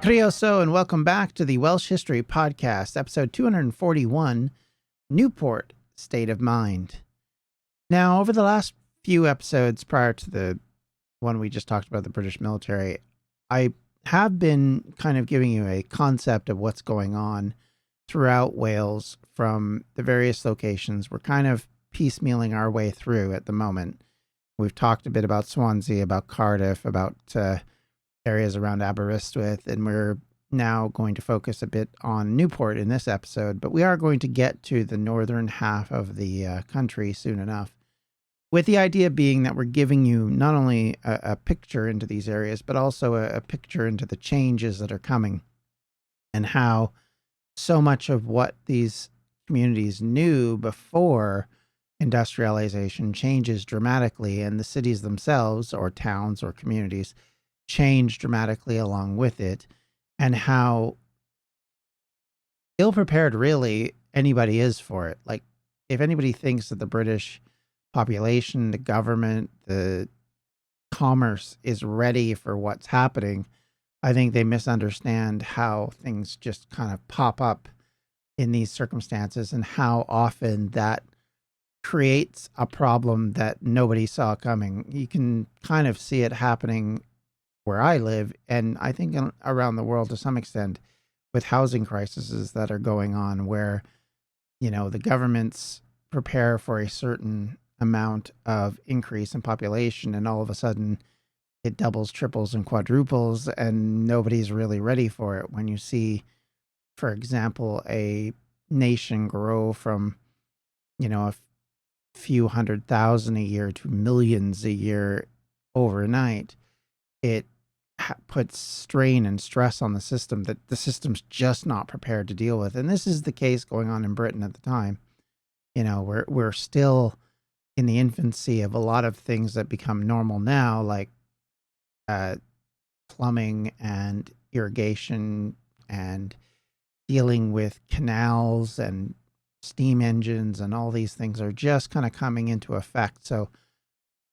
Crioso, and welcome back to the Welsh History Podcast, episode 241, Newport, State of Mind. Now, over the last few episodes prior to the one we just talked about, the British military, I have been kind of giving you a concept of what's going on throughout Wales from the various locations. We're kind of piecemealing our way through at the moment. We've talked a bit about Swansea, about Cardiff, about areas around Aberystwyth, and we're now going to focus a bit on Newport in this episode, but we are going to get to the northern half of the country soon enough, with the idea being that we're giving you not only a picture into these areas, but also a picture into the changes that are coming and how so much of what these communities knew before industrialization changes dramatically, and the cities themselves, or towns or communities, change dramatically along with it, and how ill-prepared really anybody is for it. Like, if anybody thinks that the British population, the government, the commerce is ready for what's happening, I think they misunderstand how things just kind of pop up in these circumstances and how often that creates a problem that nobody saw coming. You can kind of see it happening where I live, and I think around the world to some extent, with housing crises that are going on where, the governments prepare for a certain amount of increase in population, and all of a sudden it doubles, triples, and quadruples, and nobody's really ready for it. When you see, for example, a nation grow from, a few 100,000 a year to millions a year overnight, it puts strain and stress on the system that the system's just not prepared to deal with. And this is the case going on in Britain at the time. We're still in the infancy of a lot of things that become normal now, like plumbing and irrigation and dealing with canals and steam engines, and all these things are just kind of coming into effect.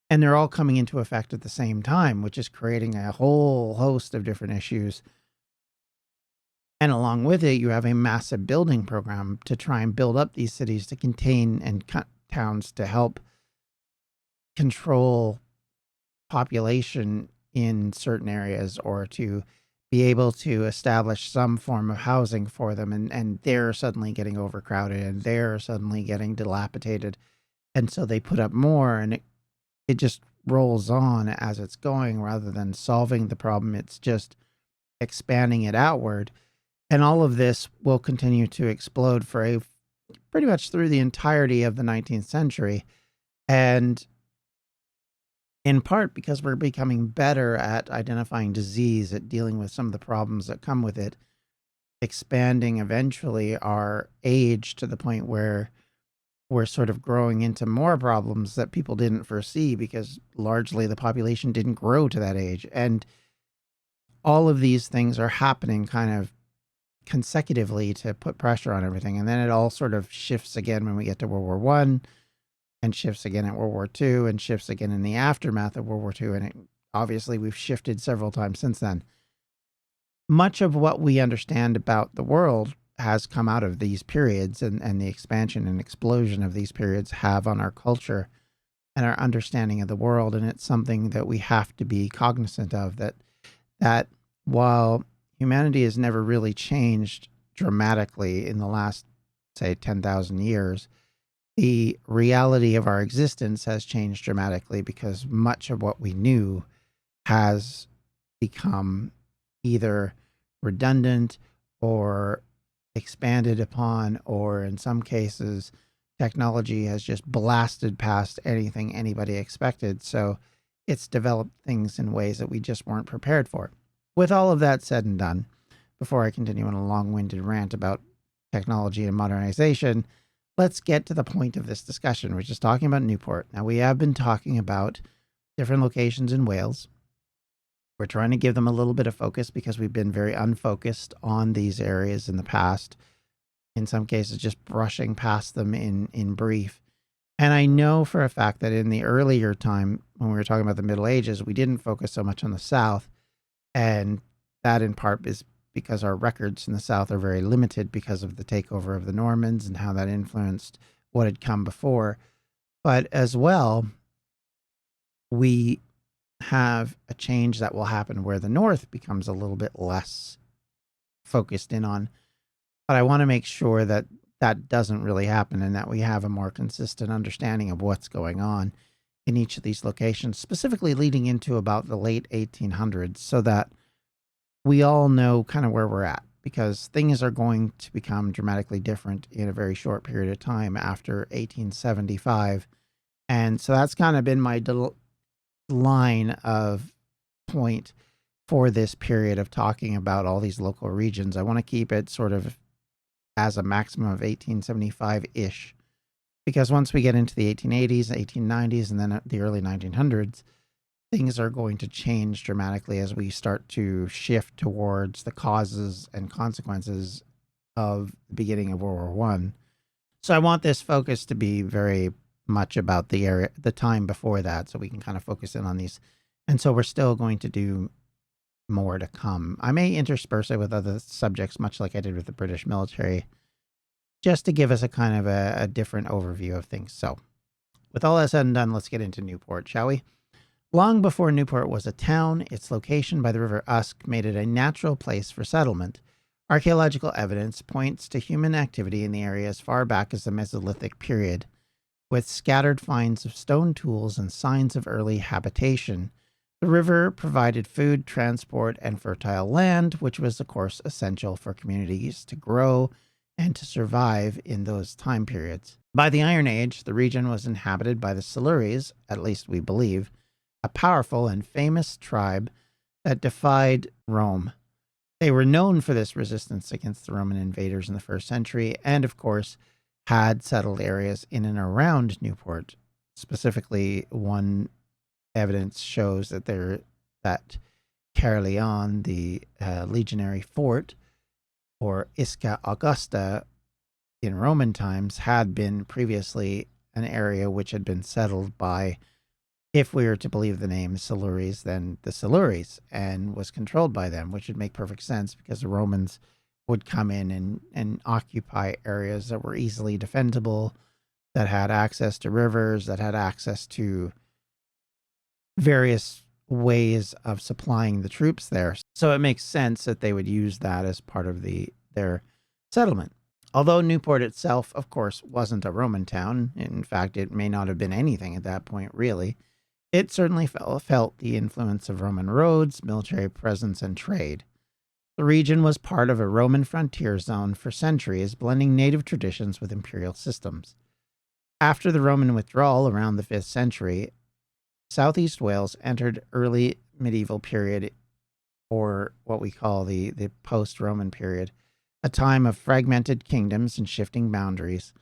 And they're all coming into effect at the same time, which is creating a whole host of different issues. And along with it, you have a massive building program to try and build up these cities to contain and towns to help control population in certain areas, or to be able to establish some form of housing for them. And they're suddenly getting overcrowded, and they're suddenly getting dilapidated. And so they put up more, and it just rolls on as it's going, rather than solving the problem. It's just expanding it outward. And all of this will continue to explode for pretty much through the entirety of the 19th century. And in part because we're becoming better at identifying disease, at dealing with some of the problems that come with it, expanding eventually our age to the point where we're sort of growing into more problems that people didn't foresee, because largely the population didn't grow to that age. And all of these things are happening kind of consecutively to put pressure on everything. And then it all sort of shifts again when we get to World War One, and shifts again at World War II, and shifts again in the aftermath of World War II. And obviously we've shifted several times since then. Much of what we understand about the world has come out of these periods, and the expansion and explosion of these periods have on our culture and our understanding of the world. And it's something that we have to be cognizant of, that while humanity has never really changed dramatically in the last, say, 10,000 years, the reality of our existence has changed dramatically, because much of what we knew has become either redundant or expanded upon, or in some cases, technology has just blasted past anything anybody expected. So it's developed things in ways that we just weren't prepared for. With all of that said and done, before I continue on a long-winded rant about technology and modernization, let's get to the point of this discussion, which is talking about Newport. Now, we have been talking about different locations in Wales. We're trying to give them a little bit of focus because we've been very unfocused on these areas in the past. In some cases, just brushing past them in brief. And I know for a fact that in the earlier time, when we were talking about the Middle Ages, we didn't focus so much on the South. And that in part is because our records in the South are very limited because of the takeover of the Normans and how that influenced what had come before. But as well, we have a change that will happen where the North becomes a little bit less focused in on. But I want to make sure that that doesn't really happen and that we have a more consistent understanding of what's going on in each of these locations, specifically leading into about the late 1800s, so that we all know kind of where we're at, because things are going to become dramatically different in a very short period of time after 1875. And so that's kind of been my line of point for this period of talking about all these local regions. I want to keep it sort of as a maximum of 1875-ish, because once we get into the 1880s, 1890s, and then the early 1900s, things are going to change dramatically as we start to shift towards the causes and consequences of the beginning of World War I. So I want this focus to be very much about the time before that, so we can kind of focus in on these. And so we're still going to do more to come. I may intersperse it with other subjects, much like I did with the British military, just to give us a kind of a different overview of things. So with all that said and done, let's get into Newport, shall we? Long before Newport was a town, its location by the River Usk made it a natural place for settlement. Archaeological evidence points to human activity in the area as far back as the Mesolithic period, with scattered finds of stone tools and signs of early habitation. The river provided food, transport, and fertile land, which was, of course, essential for communities to grow and to survive in those time periods. By the Iron Age, the region was inhabited by the Silures, at least we believe, a powerful and famous tribe that defied Rome. They were known for this resistance against the Roman invaders in the first century, and of course had settled areas in and around Newport. Specifically, one evidence shows that Caerleon, the legionary fort, or Isca Augusta in Roman times, had been previously an area which had been settled by, if we were to believe the name Silures, then the Silures, and was controlled by them, which would make perfect sense because the Romans would come in and occupy areas that were easily defendable, that had access to rivers, that had access to various ways of supplying the troops there. So it makes sense that they would use that as part of their settlement. Although Newport itself, of course, wasn't a Roman town, in fact, it may not have been anything at that point, really, it certainly felt the influence of Roman roads, military presence, and trade. The region was part of a Roman frontier zone for centuries, blending native traditions with imperial systems. After the Roman withdrawal around the 5th century, Southeast Wales entered early medieval period, or what we call the post-Roman period, a time of fragmented kingdoms and shifting boundaries.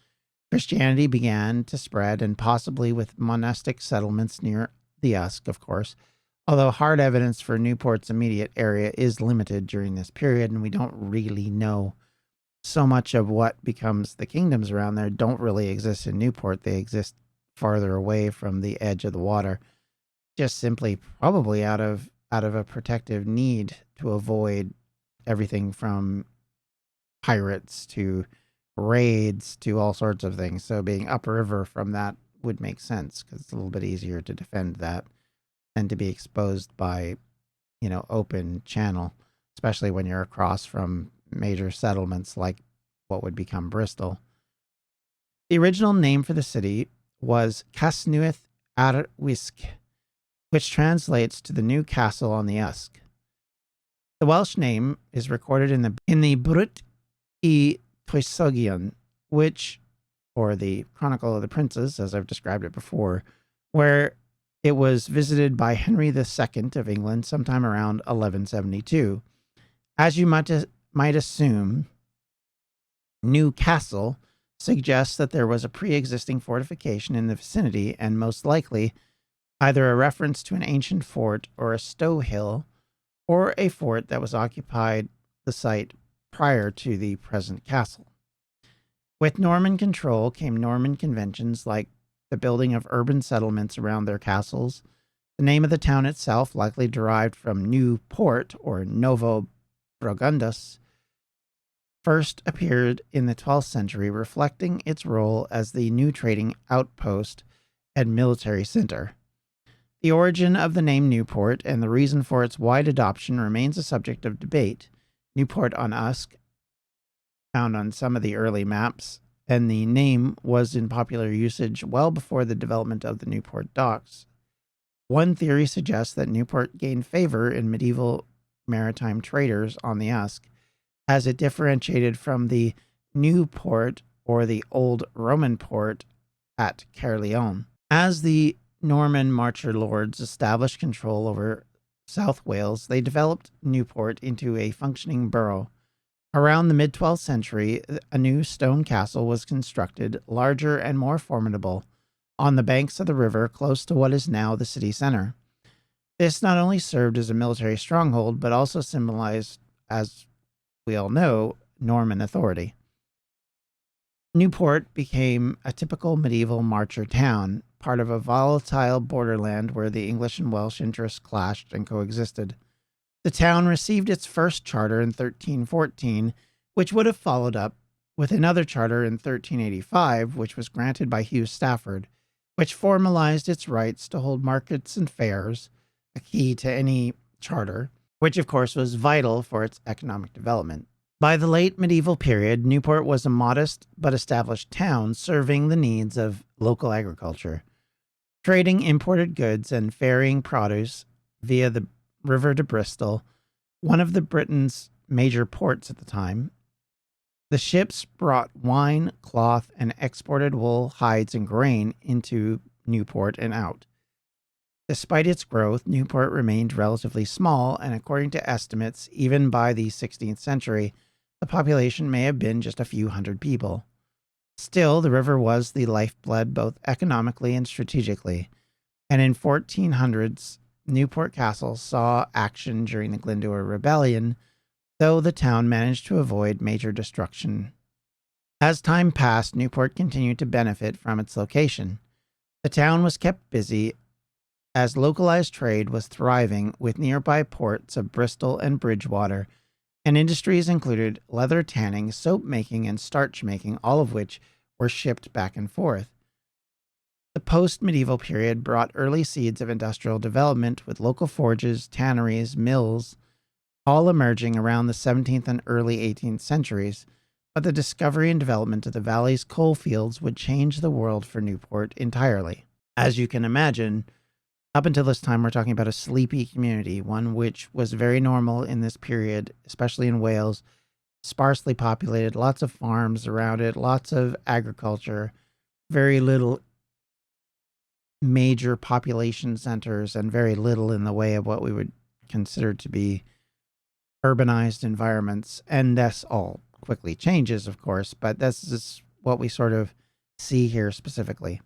Christianity began to spread, and possibly with monastic settlements near the Usk, of course, although hard evidence for Newport's immediate area is limited during this period, and we don't really know so much of what becomes the kingdoms around there don't really exist in Newport. They exist farther away from the edge of the water, just simply probably out of a protective need to avoid everything from pirates to raids to all sorts of things. So being upriver from that would make sense because it's a little bit easier to defend that than to be exposed by, open channel, especially when you're across from major settlements like what would become Bristol. The original name for the city was Casnuith ar Wisg, which translates to the new castle on the Usk. The Welsh name is recorded in the Brut y Tywysogion, or the Chronicle of the Princes, as I've described it before, where it was visited by Henry II of England sometime around 1172. As you might assume, Newcastle suggests that there was a pre-existing fortification in the vicinity, and most likely either a reference to an ancient fort or a stow hill, or a fort that was occupied the site prior to the present castle. With Norman control came Norman conventions like the building of urban settlements around their castles. The name of the town itself likely derived from Newport or Novo Frogundus, first appeared in the 12th century, reflecting its role as the new trading outpost and military center. The origin of the name Newport and the reason for its wide adoption remains a subject of debate. Newport on Usk, found on some of the early maps, and the name was in popular usage well before the development of the Newport docks. One theory suggests that Newport gained favor in medieval maritime traders on the Usk, as it differentiated from the Newport or the old Roman port at Caerleon. As the Norman Marcher lords established control over South Wales, they developed Newport into a functioning borough. Around the mid-12th century, a new stone castle was constructed, larger and more formidable, on the banks of the river close to what is now the city center. This not only served as a military stronghold, but also symbolized, as we all know, Norman authority. Newport became a typical medieval marcher town, part of a volatile borderland where the English and Welsh interests clashed and coexisted. The town received its first charter in 1314, which would have followed up with another charter in 1385, which was granted by Hugh Stafford, which formalized its rights to hold markets and fairs, a key to any charter, which of course was vital for its economic development. By the late medieval period, Newport was a modest but established town serving the needs of local agriculture, trading imported goods and ferrying produce via the river to Bristol, one of the Britain's major ports at the time. The ships brought wine, cloth, and exported wool, hides, and grain into Newport and out. Despite its growth, Newport remained relatively small, and according to estimates, even by the 16th century, the population may have been just a few hundred people. Still, the river was the lifeblood both economically and strategically, and in 1400s, Newport Castle saw action during the Glyndŵr Rebellion, though the town managed to avoid major destruction. As time passed, Newport continued to benefit from its location. The town was kept busy as localized trade was thriving with nearby ports of Bristol and Bridgewater, and industries included leather tanning, soap making, and starch making, all of which were shipped back and forth. The post-medieval period brought early seeds of industrial development with local forges, tanneries, mills, all emerging around the 17th and early 18th centuries, but the discovery and development of the valley's coal fields would change the world for Newport entirely. As you can imagine, up until this time, we're talking about a sleepy community, one which was very normal in this period, especially in Wales, sparsely populated, lots of farms around it, lots of agriculture, very little major population centers, and very little in the way of what we would consider to be urbanized environments. And this all quickly changes, of course, but this is what we sort of see here specifically.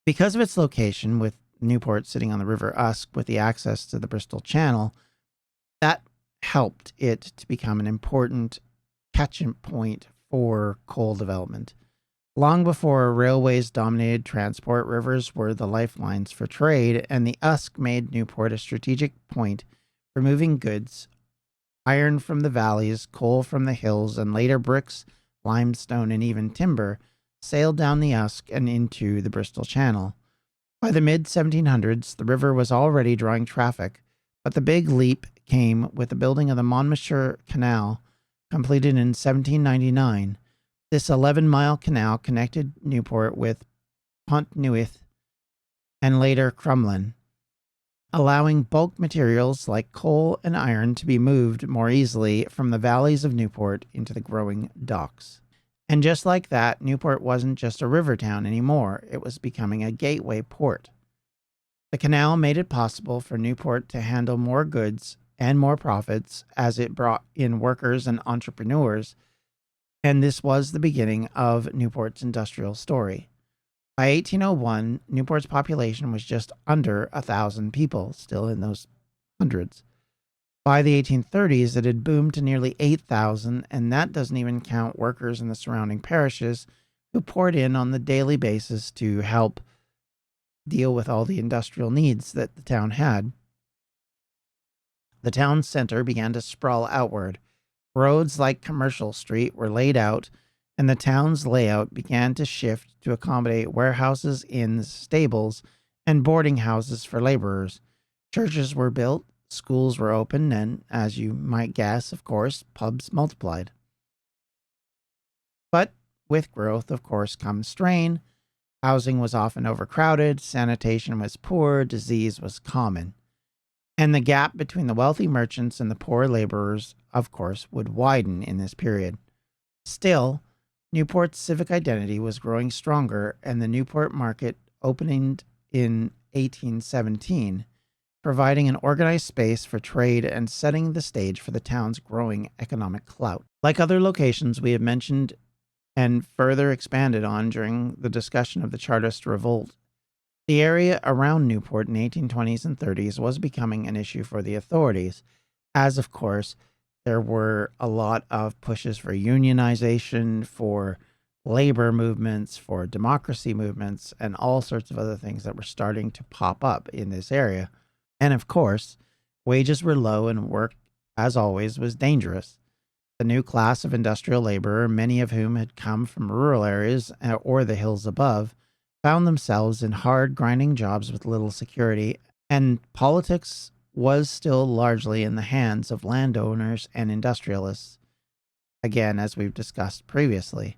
Because of its location, with Newport sitting on the River Usk with the access to the Bristol Channel, that helped it to become an important catchment point for coal development. Long before railways dominated transport, rivers were the lifelines for trade, and the Usk made Newport a strategic point for moving goods, iron from the valleys, coal from the hills, and later bricks, limestone, and even timber sailed down the Usk and into the Bristol Channel. By the mid-1700s, the river was already drawing traffic, but the big leap came with the building of the Monmouthshire Canal, completed in 1799. This 11-mile canal connected Newport with Pontywydd and later Crumlin, allowing bulk materials like coal and iron to be moved more easily from the valleys of Newport into the growing docks. And just like that, Newport wasn't just a river town anymore, it was becoming a gateway port. The canal made it possible for Newport to handle more goods and more profits as it brought in workers and entrepreneurs, and this was the beginning of Newport's industrial story. By 1801, Newport's population was just under 1,000 people, still in those hundreds. By the 1830s, it had boomed to nearly 8,000, and that doesn't even count workers in the surrounding parishes who poured in on the daily basis to help deal with all the industrial needs that the town had. The town centre began to sprawl outward. Roads like Commercial Street were laid out, and the town's layout began to shift to accommodate warehouses, inns, stables, and boarding houses for laborers. Churches were built, schools were opened, and, as you might guess, of course, pubs multiplied. But with growth, of course, comes strain. Housing was often overcrowded, sanitation was poor, disease was common. And the gap between the wealthy merchants and the poor laborers, of course, would widen in this period. Still, Newport's civic identity was growing stronger, and the Newport market opened in 1817, providing an organized space for trade and setting the stage for the town's growing economic clout. Like other locations we have mentioned and further expanded on during the discussion of the Chartist Revolt, the area around Newport in the 1820s and 30s was becoming an issue for the authorities, as of course there were a lot of pushes for unionization, for labor movements, for democracy movements, and all sorts of other things that were starting to pop up in this area. And of course, wages were low and work, as always, was dangerous. The new class of industrial laborer, many of whom had come from rural areas or the hills above, found themselves in hard, grinding jobs with little security, and politics was still largely in the hands of landowners and industrialists. Again, as we've discussed previously,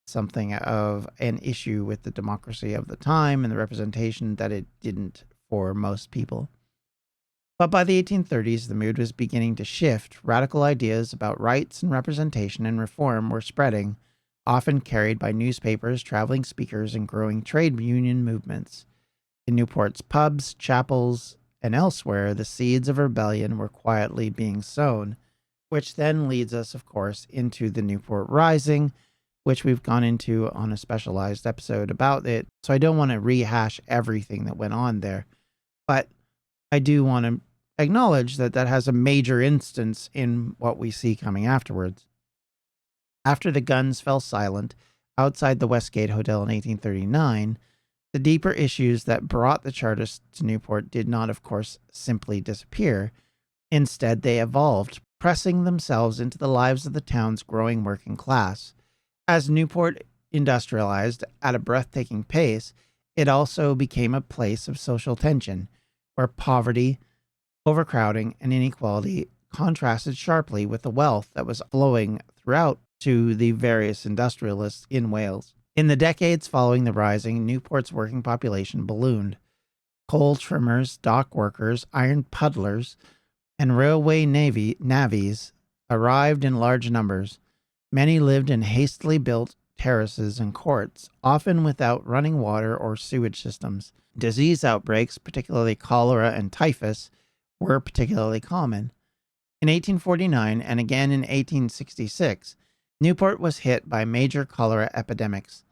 something of an issue with the democracy of the time and the representation that it didn't for most people. But by the 1830s, the mood was beginning to shift. Radical ideas about rights and representation and reform were spreading, often carried by newspapers, traveling speakers, and growing trade union movements. In Newport's pubs, chapels, and elsewhere, the seeds of rebellion were quietly being sown, which then leads us, of course, into the Newport Rising, which we've gone into on a specialized episode about it. So I don't want to rehash everything that went on there, but I do want to acknowledge that that has a major instance in what we see coming afterwards. After the guns fell silent outside the Westgate Hotel in 1839, the deeper issues that brought the Chartists to Newport did not, of course, simply disappear. Instead, they evolved, pressing themselves into the lives of the town's growing working class. As Newport industrialized at a breathtaking pace, it also became a place of social tension, where poverty, overcrowding, and inequality contrasted sharply with the wealth that was flowing throughout to the various industrialists in Wales. In the decades following the Rising, Newport's working population ballooned. Coal trimmers, dock workers, iron puddlers, and railway navvies arrived in large numbers. Many lived in hastily built terraces and courts, often without running water or sewage systems. Disease outbreaks, particularly cholera and typhus, were particularly common. In 1849 and again in 1866, Newport was hit by major cholera epidemics,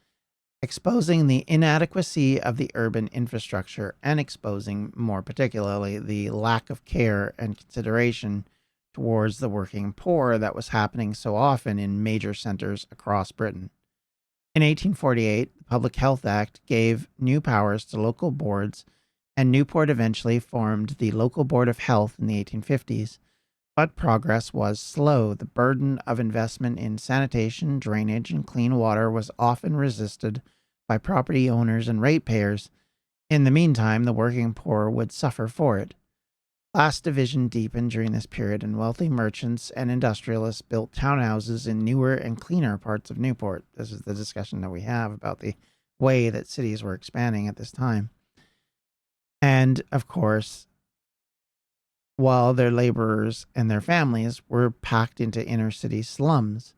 exposing the inadequacy of the urban infrastructure and exposing, more particularly, the lack of care and consideration towards the working poor that was happening so often in major centers across Britain. In 1848, the Public Health Act gave new powers to local boards, and Newport eventually formed the Local Board of Health in the 1850s. But progress was slow. The burden of investment in sanitation, drainage, and clean water was often resisted by property owners and ratepayers. In the meantime, the working poor would suffer for it. Class division deepened during this period, and wealthy merchants and industrialists built townhouses in newer and cleaner parts of Newport. This is the discussion that we have about the way that cities were expanding at this time. And, of course, while their laborers and their families were packed into inner city slums.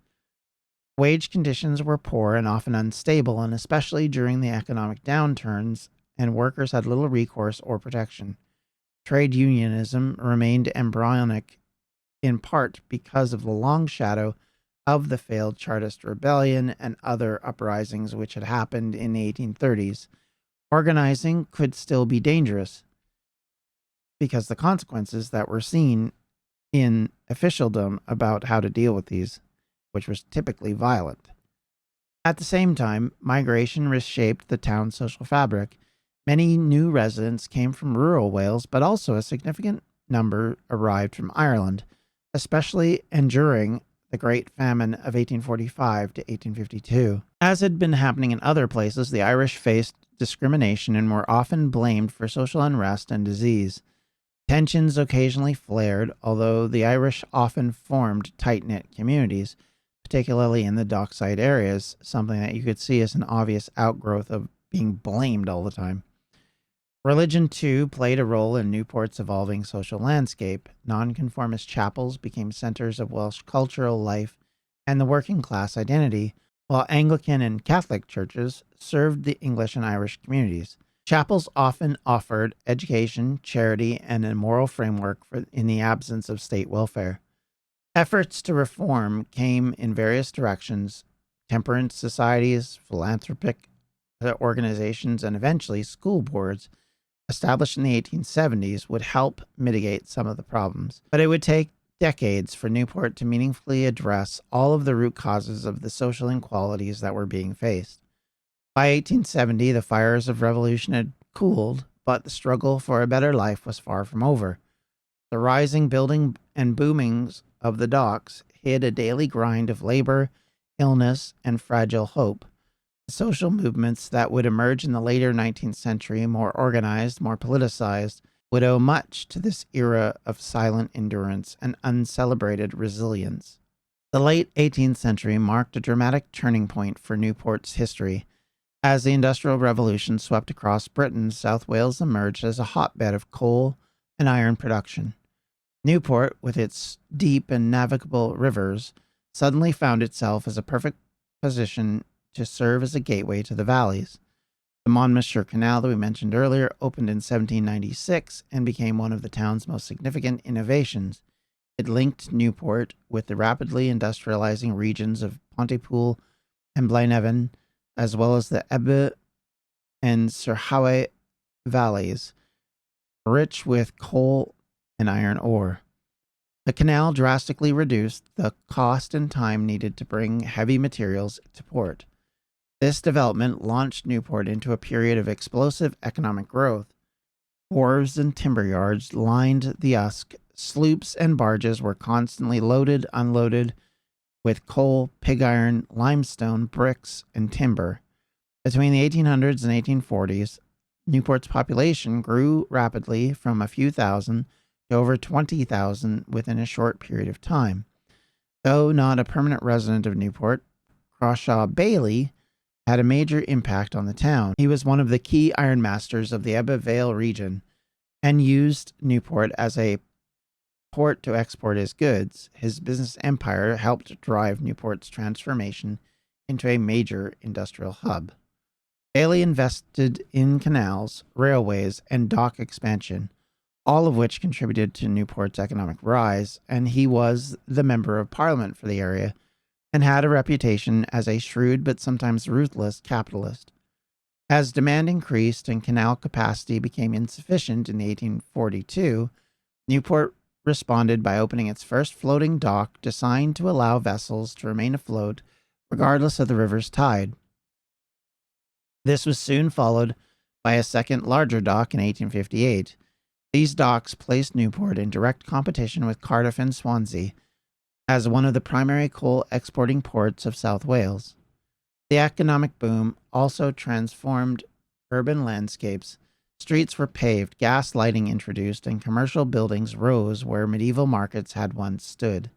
Wage conditions were poor and often unstable, and especially during the economic downturns, and workers had little recourse or protection. Trade unionism remained embryonic in part because of the long shadow of the failed Chartist rebellion and other uprisings which had happened in the 1830s. Organizing could still be dangerous, because the consequences that were seen in officialdom about how to deal with these, which was typically violent. At the same time, migration reshaped the town's social fabric. Many new residents came from rural Wales, but also a significant number arrived from Ireland, especially and during the Great Famine of 1845 to 1852. As had been happening in other places, the Irish faced discrimination and were often blamed for social unrest and disease. Tensions occasionally flared, although the Irish often formed tight-knit communities, particularly in the dockside areas, something that you could see as an obvious outgrowth of being blamed all the time. Religion, too, played a role in Newport's evolving social landscape. Nonconformist chapels became centers of Welsh cultural life and the working class identity, while Anglican and Catholic churches served the English and Irish communities. Chapels often offered education, charity, and a moral framework in the absence of state welfare. Efforts to reform came in various directions: temperance societies, philanthropic organizations, and eventually school boards established in the 1870s would help mitigate some of the problems. But it would take decades for Newport to meaningfully address all of the root causes of the social inequalities that were being faced. By 1870, the fires of revolution had cooled, but the struggle for a better life was far from over. The rising building and boomings of the docks hid a daily grind of labor, illness, and fragile hope. The social movements that would emerge in the later 19th century, more organized, more politicized, would owe much to this era of silent endurance and uncelebrated resilience. The late 18th century marked a dramatic turning point for Newport's history. As the Industrial Revolution swept across Britain, South Wales emerged as a hotbed of coal and iron production. Newport, with its deep and navigable rivers, suddenly found itself as a perfect position to serve as a gateway to the valleys. The Monmouthshire Canal that we mentioned earlier opened in 1796 and became one of the town's most significant innovations. It linked Newport with the rapidly industrializing regions of Pontypool and Blaenavon, as well as the Ebble and Sirhawe valleys, rich with coal and iron ore. The canal drastically reduced the cost and time needed to bring heavy materials to port. This development launched Newport into a period of explosive economic growth. Wharves and timber yards lined the Usk. Sloops and barges were constantly loaded, unloaded with coal, pig iron, limestone, bricks, and timber. Between the 1800s and 1840s, Newport's population grew rapidly from a few thousand to over 20,000 within a short period of time. Though not a permanent resident of Newport, Crawshaw Bailey had a major impact on the town. He was one of the key ironmasters of the Ebble Vale region and used Newport as a port to export his goods. His business empire helped drive Newport's transformation into a major industrial hub. Bailey invested in canals, railways, and dock expansion, all of which contributed to Newport's economic rise, and he was the member of parliament for the area and had a reputation as a shrewd but sometimes ruthless capitalist. As demand increased and canal capacity became insufficient in 1842, Newport responded by opening its first floating dock designed to allow vessels to remain afloat regardless of the river's tide. This was soon followed by a second larger dock in 1858. These docks placed Newport in direct competition with Cardiff and Swansea as one of the primary coal exporting ports of South Wales. The economic boom also transformed urban landscapes. Streets were paved, gas lighting introduced, and commercial buildings rose where medieval markets had once stood.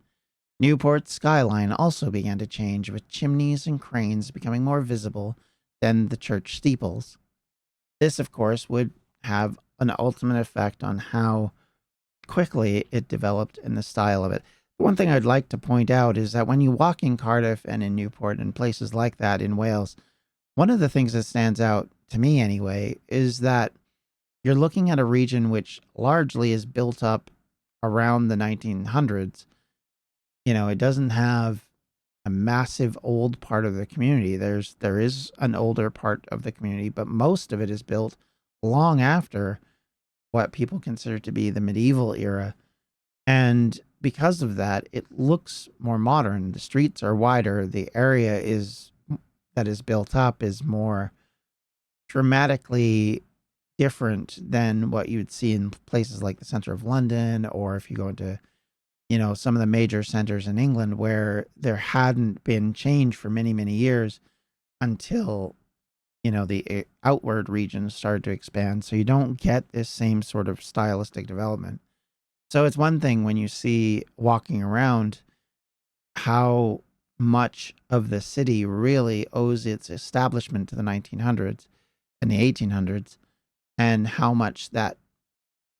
Newport's skyline also began to change, with chimneys and cranes becoming more visible than the church steeples. This, of course, would have an ultimate effect on how quickly it developed and the style of it. One thing I'd like to point out is that when you walk in Cardiff and in Newport and places like that in Wales, one of the things that stands out to me anyway is that you're looking at a region which largely is built up around the 1900s. It doesn't have a massive old part of the community. There is an older part of the community, but most of it is built long after what people consider to be the medieval era. And because of that, it looks more modern. The streets are wider. The area that is built up is more dramatically different than what you'd see in places like the center of London, or if you go into, some of the major centers in England where there hadn't been change for many, many years until, the outward regions started to expand. So you don't get this same sort of stylistic development. So it's one thing when you see walking around how much of the city really owes its establishment to the 1900s and the 1800s, and how much that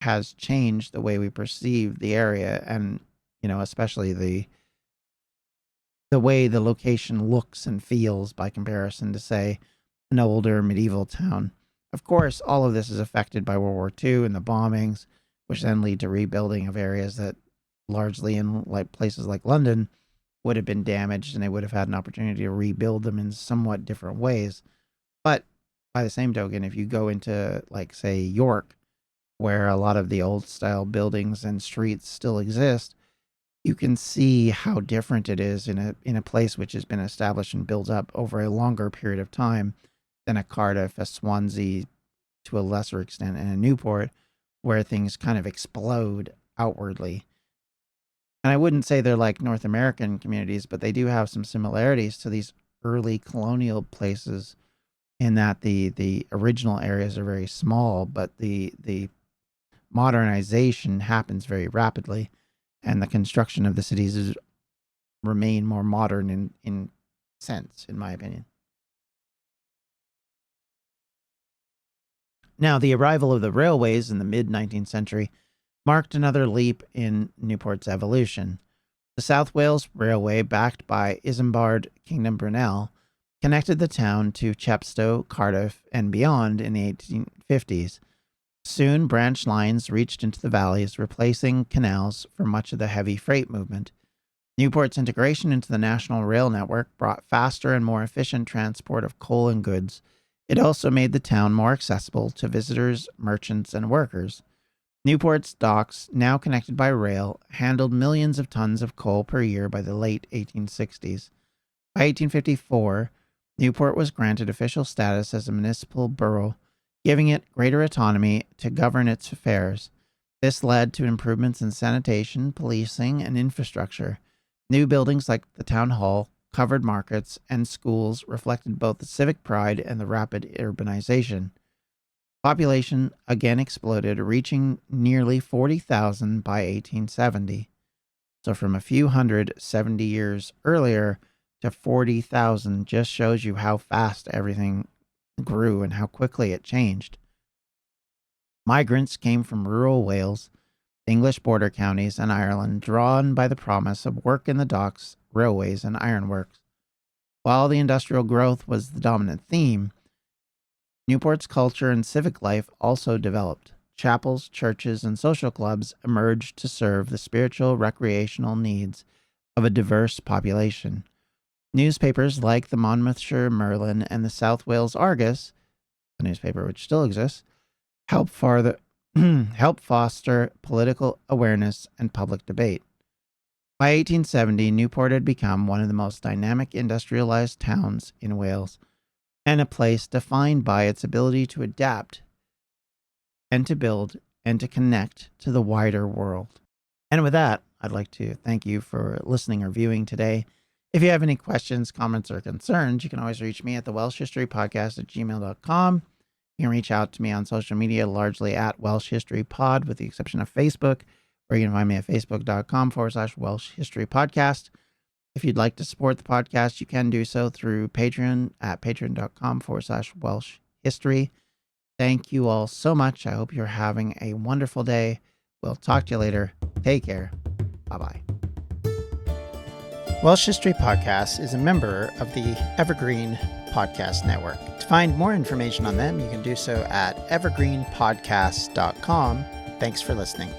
has changed the way we perceive the area, and especially the way the location looks and feels by comparison to, say, an older medieval town. Of course, all of this is affected by World War II and the bombings, which then lead to rebuilding of areas that largely in like places like London would have been damaged, and they would have had an opportunity to rebuild them in somewhat different ways. But by the same token, if you go into, like, say, York, where a lot of the old style buildings and streets still exist, you can see how different it is in a place which has been established and built up over a longer period of time than a Cardiff, a Swansea, to a lesser extent, and a Newport, where things kind of explode outwardly. And I wouldn't say they're like North American communities, but they do have some similarities to these early colonial places, in that the original areas are very small, but the modernization happens very rapidly, and the construction of the cities remain more modern in sense, in my opinion. Now, the arrival of the railways in the mid-19th century marked another leap in Newport's evolution. The South Wales Railway, backed by Isambard Kingdom Brunel, connected the town to Chepstow, Cardiff, and beyond in the 1850s. Soon, branch lines reached into the valleys, replacing canals for much of the heavy freight movement. Newport's integration into the national rail network brought faster and more efficient transport of coal and goods. It also made the town more accessible to visitors, merchants, and workers. Newport's docks, now connected by rail, handled millions of tons of coal per year by the late 1860s. By 1854, Newport was granted official status as a municipal borough, giving it greater autonomy to govern its affairs. This led to improvements in sanitation, policing, and infrastructure. New buildings like the town hall, covered markets, and schools reflected both the civic pride and the rapid urbanization. Population again exploded, reaching nearly 40,000 by 1870. So from a few hundred 70 years earlier to 40,000 just shows you how fast everything grew and how quickly it changed. Migrants came from rural Wales, English border counties, and Ireland, drawn by the promise of work in the docks, railways, and ironworks. While the industrial growth was the dominant theme, Newport's culture and civic life also developed. Chapels, churches, and social clubs emerged to serve the spiritual, recreational needs of a diverse population. Newspapers like the Monmouthshire Merlin and the South Wales Argus, a newspaper which still exists, help foster political awareness and public debate. By 1870, Newport had become one of the most dynamic industrialized towns in Wales, and a place defined by its ability to adapt and to build and to connect to the wider world. And with that, I'd like to thank you for listening or viewing today. If you have any questions, comments, or concerns, you can always reach me at the Welsh History Podcast at gmail.com. You can reach out to me on social media, largely at Welsh History Pod, with the exception of Facebook, or you can find me at facebook.com/Welsh History Podcast. If you'd like to support the podcast, you can do so through Patreon at patreon.com/Welsh History. Thank you all so much. I hope you're having a wonderful day. We'll talk to you later. Take care. Bye-bye. Welsh History Podcasts is a member of the Evergreen Podcast Network. To find more information on them, you can do so at evergreenpodcasts.com. Thanks for listening.